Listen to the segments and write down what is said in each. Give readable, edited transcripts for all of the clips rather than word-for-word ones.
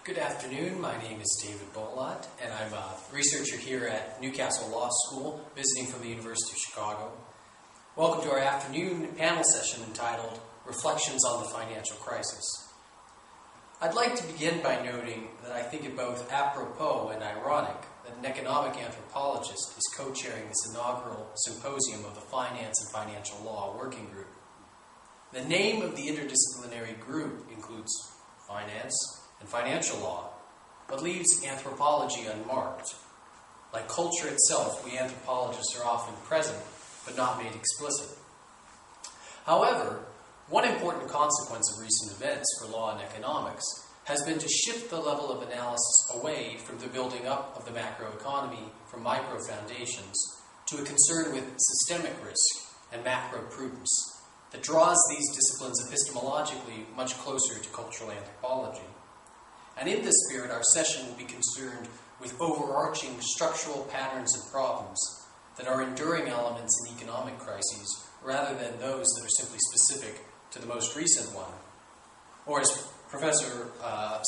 Good afternoon. My name is David Bholat, and I'm a researcher here at Newcastle Law School, visiting from the University of Chicago. Welcome to our afternoon panel session entitled Reflections on the Financial Crisis. I'd like to begin by noting that I think it both apropos and ironic that an economic anthropologist is co-chairing this inaugural symposium of the Finance and Financial Law Working Group. The name of the interdisciplinary group includes finance and financial law, but leaves anthropology unmarked. Like culture itself, we anthropologists are often present, but not made explicit. However, one important consequence of recent events for law and economics has been to shift the level of analysis away from the building up of the macroeconomy from micro foundations to a concern with systemic risk and macro prudence that draws these disciplines epistemologically much closer to cultural anthropology. And in this spirit, our session will be concerned with overarching structural patterns and problems that are enduring elements in economic crises rather than those that are simply specific to the most recent one. Or as Professor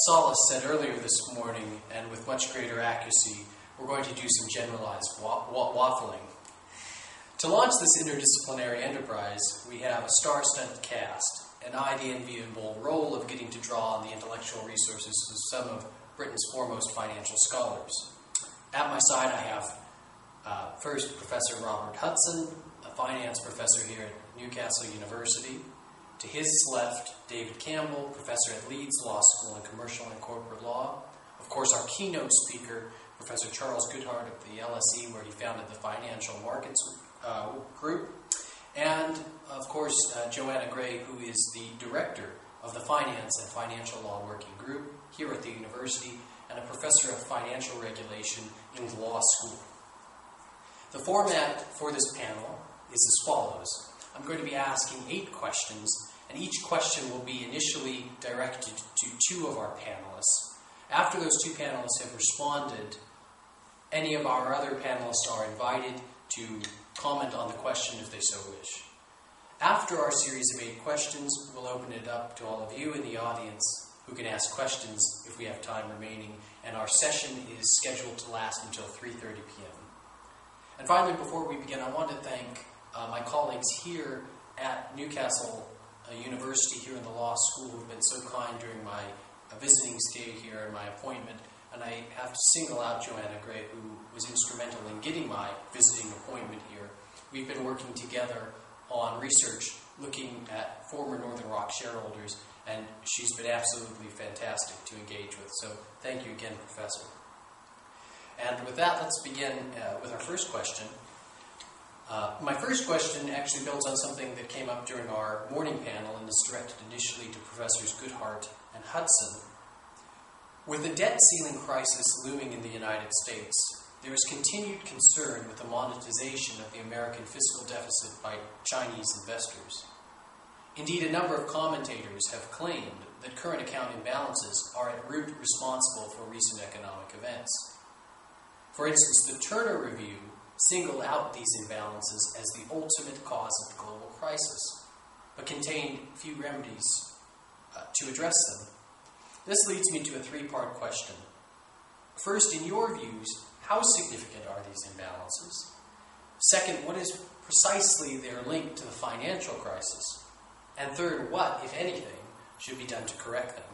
Solis said earlier this morning, and with much greater accuracy, we're going to do some generalized waffling. To launch this interdisciplinary enterprise, we have a star-studded cast, and I the enviable role of getting to draw on the intellectual resources of some of Britain's foremost financial scholars. At my side, I have first Professor Rob Hudson, a finance professor here at Newcastle University. To his left, David Campbell, professor at Leeds Law School in Commercial and Corporate Law. Of course, our keynote speaker, Professor Charles Goodhart of the LSE, where he founded the Financial Markets Group. And, of course, Joanna Gray, who is the director of the Finance and Financial Law Working Group here at the university and a professor of financial regulation in the law school. The format for this panel is as follows. I'm going to be asking 8 questions, and each question will be initially directed to 2 of our panelists. After those 2 panelists have responded, any of our other panelists are invited to comment on the question if they so wish. After our series of 8 questions, we'll open it up to all of you in the audience who can ask questions if we have time remaining, and our session is scheduled to last until 3:30 p.m. And finally, before we begin, I want to thank my colleagues here at Newcastle University, here in the law school, who have been so kind during my visiting stay here and my appointment. And I have to single out Joanna Gray, who was instrumental in getting my visiting appointment here. We've been working together on research looking at former Northern Rock shareholders, and she's been absolutely fantastic to engage with. So thank you again, Professor. And with that, let's begin with our first question. My first question actually builds on something that came up during our morning panel and is directed initially to Professors Goodhart and Hudson. With the debt ceiling crisis looming in the United States, there is continued concern with the monetization of the American fiscal deficit by Chinese investors. Indeed, a number of commentators have claimed that current account imbalances are at root responsible for recent economic events. For instance, the Turner Review singled out these imbalances as the ultimate cause of the global crisis, but contained few remedies to address them. This leads me to a 3-part question. First, in your views, how significant are these imbalances? Second, what is precisely their link to the financial crisis? And third, what, if anything, should be done to correct them?